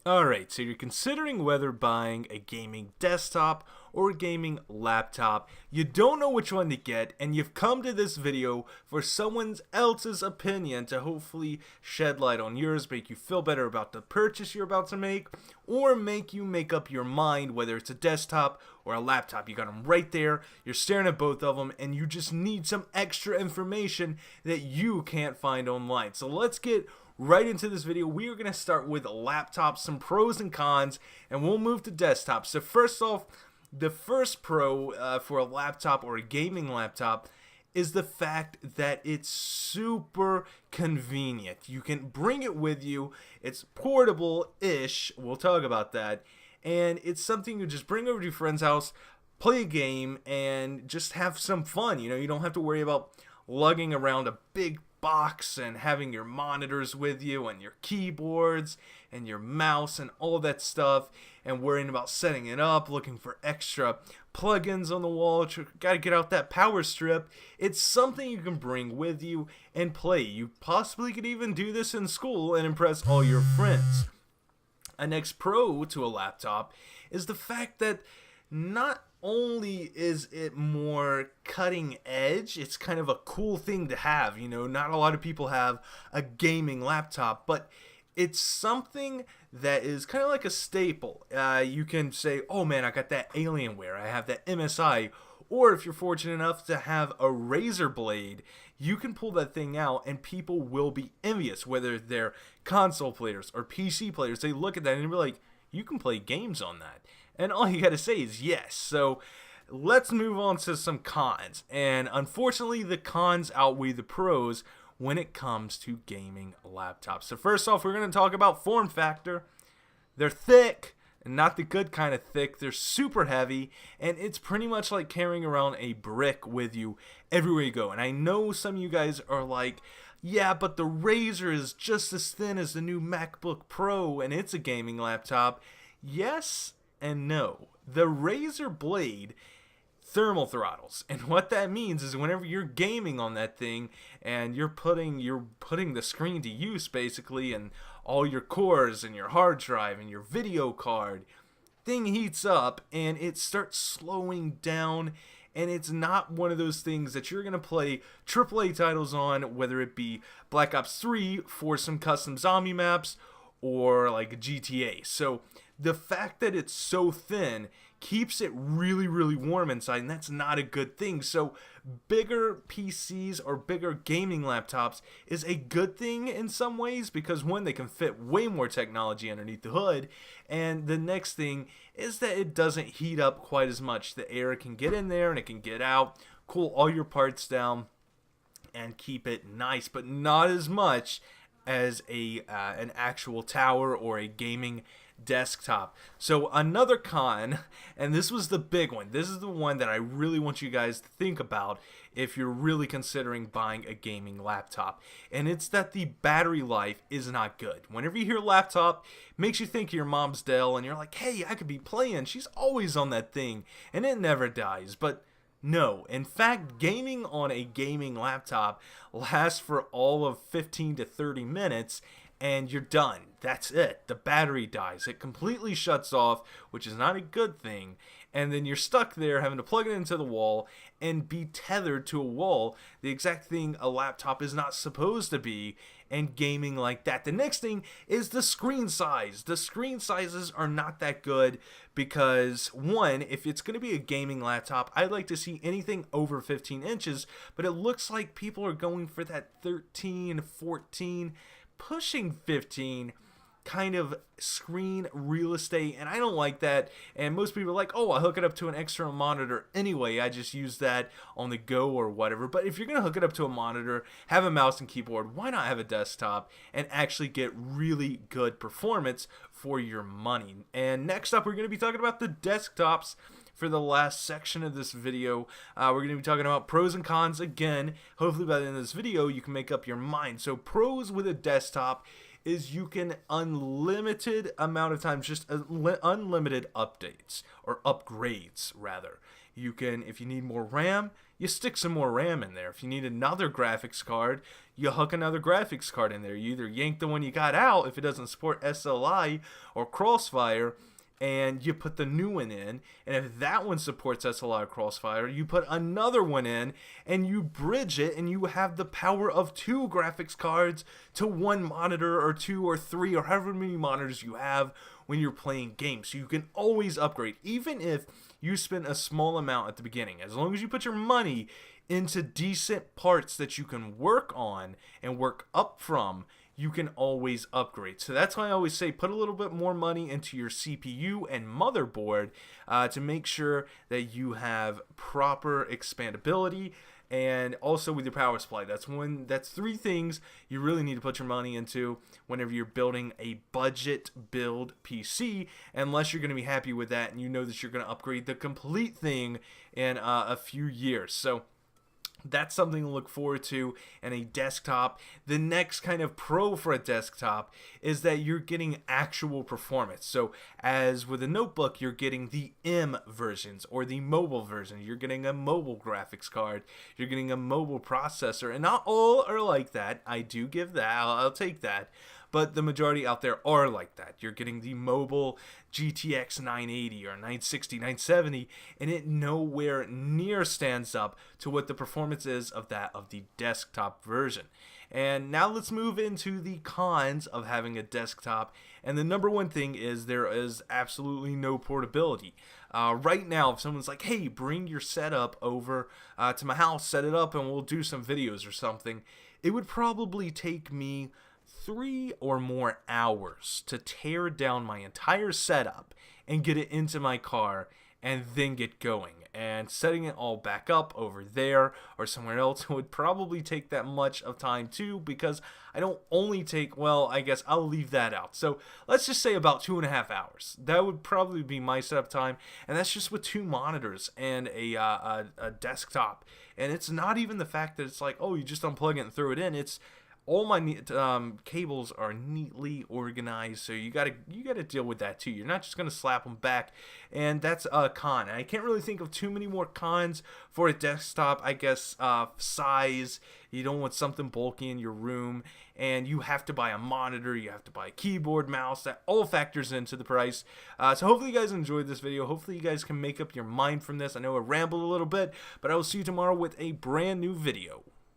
Alright, so you're considering whether buying a gaming desktop or a gaming laptop. You don't know which one to get, and you've come to this video for someone else's opinion to hopefully shed light on yours, make you feel better about the purchase you're about to make, or make you make up your mind whether it's a desktop or a laptop. You got them right there, you're staring at both of them, and you just need some extra information that you can't find online. So let's get right into this video. We are going to start with laptops, some pros and cons, and we'll move to desktops. So first off, the first pro for a laptop or a gaming laptop is the fact that it's super convenient. You can bring it with you. It's portable-ish. We'll talk about that. And it's something you just bring over to your friend's house, play a game, and just have some fun. You know, you don't have to worry about lugging around a big box and having your monitors with you and your keyboards and your mouse and all that stuff and worrying about setting it up, looking for extra plugins on the wall. Gotta get out that power strip. It's something you can bring with you and play. You possibly could even do this in school and impress all your friends. A next pro to a laptop is the fact that not only is it more cutting edge, it's kind of a cool thing to have. You know, not a lot of people have a gaming laptop, but it's something that is kind of like a staple. You can say, oh man, I got that Alienware, I have that MSI, or if you're fortunate enough to have a Razer Blade, you can pull that thing out and people will be envious, whether they're console players or PC players. They look at that and they'll be like, you can play games on that. And all you gotta say is yes. So let's move on to some cons. And unfortunately, the cons outweigh the pros when it comes to gaming laptops. So first off, we're gonna talk about form factor. They're thick, and not the good kind of thick. They're super heavy, and it's pretty much like carrying around a brick with you everywhere you go. And I know some of you guys are like, yeah, but the Razer is just as thin as the new MacBook Pro, and it's a gaming laptop. Yes and no. The Razer Blade thermal throttles, and what that means is whenever you're gaming on that thing and you're putting the screen to use basically, and all your cores and your hard drive and your video card, thing heats up and it starts slowing down. And it's not one of those things that you're going to play AAA titles on, whether it be Black Ops 3 for some custom zombie maps or like GTA. So the fact that it's so thin keeps it really, really warm inside, and that's not a good thing. So bigger PCs or bigger gaming laptops is a good thing in some ways because one, they can fit way more technology underneath the hood, and the next thing is that it doesn't heat up quite as much. The air can get in there and it can get out, cool all your parts down, and keep it nice, but not as much as an actual tower or a gaming desktop. So another con, and this was the big one, this is the one that I really want you guys to think about if you're really considering buying a gaming laptop, and it's that the battery life is not good. Whenever you hear laptop, it makes you think of your mom's Dell, and you're like, hey, I could be playing, she's always on that thing, and it never dies. But no, in fact, gaming on a gaming laptop lasts for all of 15 to 30 minutes, and you're done. That's it. The battery dies. It completely shuts off, which is not a good thing. And then you're stuck there having to plug it into the wall and be tethered to a wall, the exact thing a laptop is not supposed to be, and gaming like that. The next thing is the screen size. The screen sizes are not that good because, one, if it's going to be a gaming laptop, I'd like to see anything over 15 inches, but it looks like people are going for that 13, 14, pushing 15 kind of screen real estate, and I don't like that. And most people are like, oh, I hook it up to an external monitor anyway, I just use that on the go or whatever. But if you're gonna hook it up to a monitor, have a mouse and keyboard, why not have a desktop and actually get really good performance for your money? And next up, we're gonna be talking about the desktops for the last section of this video. We're going to be talking about pros and cons again. Hopefully by the end of this video you can make up your mind. So pros with a desktop is you can unlimited amount of times, just unlimited updates or upgrades rather. You can, if you need more RAM, you stick some more RAM in there. If you need another graphics card, you hook another graphics card in there. You either yank the one you got out if it doesn't support SLI or Crossfire, and you put the new one in, and if that one supports SLI or Crossfire, you put another one in, and you bridge it, and you have the power of 2 graphics cards to 1 monitor, or 2 or 3, or however many monitors you have when you're playing games. So you can always upgrade, even if you spend a small amount at the beginning. As long as you put your money into decent parts that you can work on and work up from, you can always upgrade. So that's why I always say put a little bit more money into your CPU and motherboard to make sure that you have proper expandability, and also with your power supply. That's 3 things you really need to put your money into whenever you're building a budget build PC, unless you're going to be happy with that and you know that you're going to upgrade the complete thing in a few years. So that's something to look forward to in a desktop. The next kind of pro for a desktop is that you're getting actual performance. So as with a notebook, you're getting the M versions or the mobile version. You're getting a mobile graphics card. You're getting a mobile processor. And not all are like that. I do give that. I'll take that. But the majority out there are like that. You're getting the mobile GTX 980 or 960, 970, and it nowhere near stands up to what the performance is of that of the desktop version. And now let's move into the cons of having a desktop. And the number one thing is there is absolutely no portability. Right now, if someone's like, hey, bring your setup over to my house, set it up, and we'll do some videos or something, it would probably take me 3 or more hours to tear down my entire setup and get it into my car and then get going. And setting it all back up over there or somewhere else would probably take that much of time too, because I don't only take, well, I guess I'll leave that out. So let's just say about 2.5 hours. That would probably be my setup time, and that's just with 2 monitors and a desktop. And it's not even the fact that it's like, oh, you just unplug it and throw it in. It's all my cables are neatly organized, so you gotta deal with that too. You're not just gonna slap them back, and that's a con. And I can't really think of too many more cons for a desktop. I guess size. You don't want something bulky in your room, and you have to buy a monitor. You have to buy a keyboard, mouse. That all factors into the price. So hopefully you guys enjoyed this video. Hopefully you guys can make up your mind from this. I know I rambled a little bit, but I will see you tomorrow with a brand new video.